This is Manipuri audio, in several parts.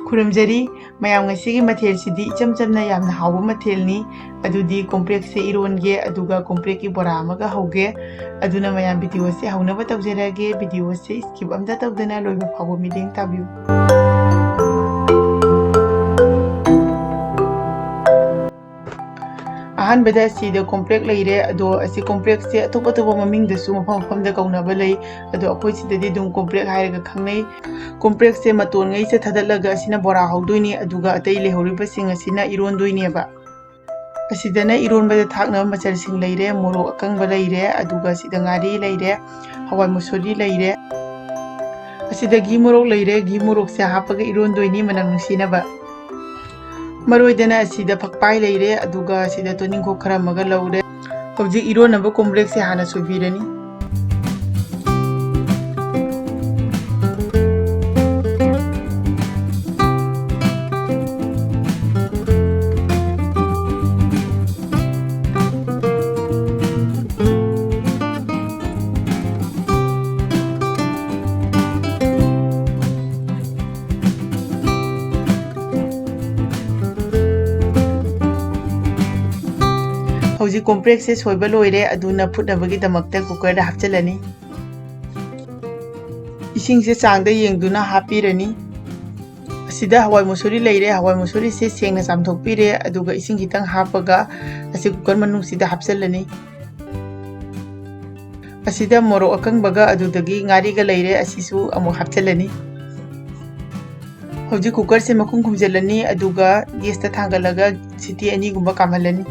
खुरुमजरी मयाम ngasiगी mathel sidi icham chamna yamna hawa mathel ni adudi complex se ironge aduga complex ki bora amaga hauge aduna mayam video se hauna ba tawjerage video se skip amda tawdana loiba phawo mideng tabiu ahan beda sida complex leire ado asi complex se atop atop maming da su mafam mafam da kauna ba lei ado akoi sida di dum complex hairaga khangnei complex se maton ngai se thadalaga asina bora haudoini aduga atai lehoriba sing asina iron doini ba asidana iron ba da thakna machal sing leire moro akang ba leire aduga sida ngari leire hawai musori leire asida gi morok leire gi morok se hapaga iron doini manang nusina ba maroidana asida phakpai leire aduga asida toning ko khara maga laure hobji iron namba complex se hana sobirani हौजी complex से सोइबा लोइरे अदुना फुटनबगी दमकता कुकर दा हपचलनी इसिंग से चांगदा येंगदुना हापिरनी असिदा हवाई मुसुरी लेरे हवाई मुसुरी से सेंगना चामथोकपिरे अदुगा इसिंग खितंग हापगा असि कुकर मनुंग सिदा हपचलनी असिदा मोरो अकंगबगा अदुदगी ngaरीगा लेरे असिसु अमु हपचलनी हौजी कुकर से मखुम खुमजलनी अदुगा गैस ता थांगलगा सिटी अनि गुंबा कामहलनी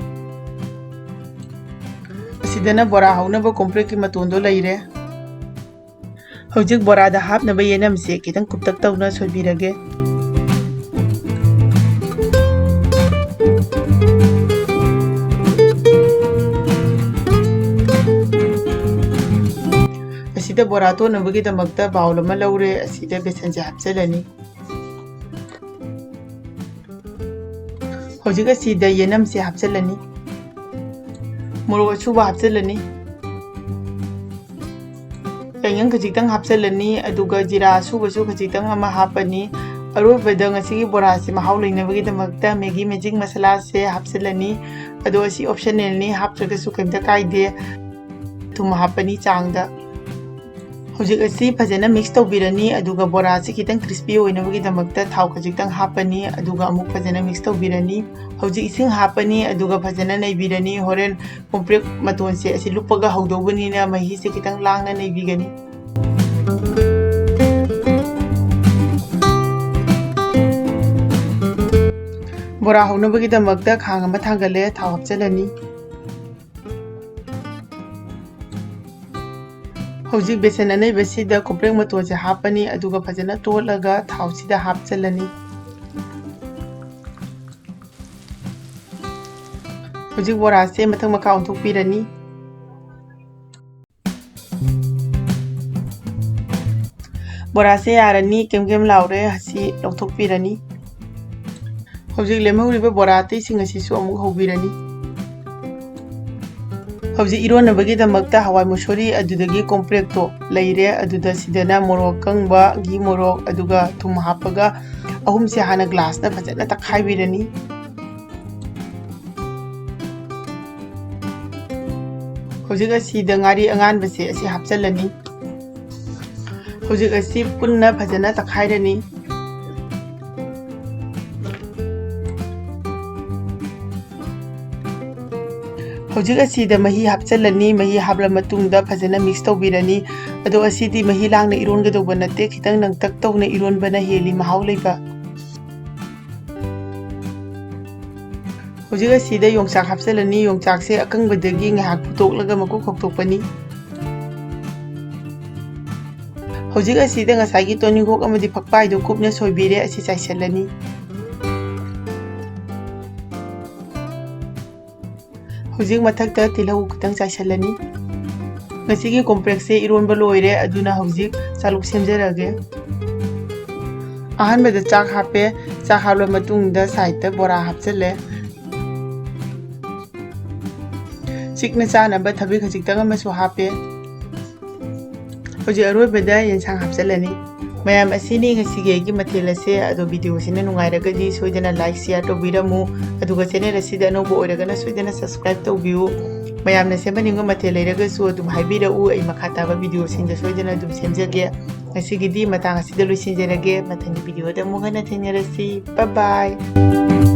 सिदना बोरा हाउनबा complex की मतोंदो लेरे हौजिक बोरा दा हापनबा येनम से कितंग कुपतक तौना सोबिरगे असिदा बोरा तो नबगी दमकता बाउल अमा लौरे असिदा बेसन से हपचलनी हौजिक असिदा येनम से हपचलनी मोरो अछुबा हपचलनी यांग खजितंग हपचलनी अदुगा जीरा सुबसु खजितंग अमा हापनी अरोबदा ngasi बोरा से महाउ लेनबगी दमकता मैगी मैजिक मसाला से हपचलनी अदो असि ऑप्शनल नि हापत्रगसु केमता काइदे थुम हापनी चांगदा हौजिक असि फजना मिक्स तौबिरनी अदुगा बोरा से खितंग क्रिस्पी ओइनबगी दमकता थाव खजितंग हापनी अदुगा अमुक फजना मिक्स तौबिरनी हौजिक इसिंग हापनी अदुगा फजना नैबिरनी होरेन complex मतोन से असि लुपगा हौदौबनीना मही से खितंग लांगना नैबिगनी बोरा हौनबगी दमकता खांग अमा थांगले थाव हपचलनी हौजिक बेसन अनैबसिदा complex मतोन से हापनी अदुगा फजना तोलगा थाव सिदा हापचलनी हौजिक बोरा से मथंग मखा ओंथोकपिरनी बोरा से यारनी केम केम लाउरे हसी लौथोकपिरनी हौजिक लेमहौरिबा बोरा तैसिंग असिसु अमुक हौबिरनी हौजिक इरोनबगी दमकता हवाई मुसोरी अदुदगी complex तो लेरे अदुदा सिदना मोरोक कंगबा गी मोरोक अदुगा थुम हापगा अहुम से हाना ग्लास ना फजना तखाइबिरनी हौजिक असिदा ngaरी अंगानबसे असि हापचलनी हौजिक असि पुन्ना फजना तखाइरनी हौजिक असिदा मही हापचलनी मही हाबला मतुंगदा फजना मिक्स तौबिरनी अदो असिदी मही लांगना इरोनगदौबा नते खितंग नंगतक तौना इरोनबना हेली महाउ लेबा हौजिक असिदा योंगचाक हापचलनी योंगचाक से अकंगबदगी ngahak पुतोकलगा मकु खोक्तोकपनी हौजिक असिदा ngasagi toninghok amadi phakpai do kupna soibire asi chaisalani हौजिक मथकता तिलहु खितंग चाइसलनी ngasiगी complex से इरोनबा लोइरे अदुना हौजिक चालुक सेमजरगे अहनबदा चाक हापे चाक हाबला मतुंगदा साइडता बोरा हापचले चिकना चानबा थबी खजिक्तंग अमसु हापे हौजिक अरोइबदा येंसांग हापचलनी mayam asini ngasige gi mathel ase ado video sine nungairagadi soidana like share tobiramu aduga channel asida anobo oiragana soidana subscribe tawbiu mayamna semaninga mathel leiragasu adum haibirau ai makhataba video sinda soidana adum semjage ngasigi di matang asida loisinjerage mathangi video da mo hana thenarasi bye bye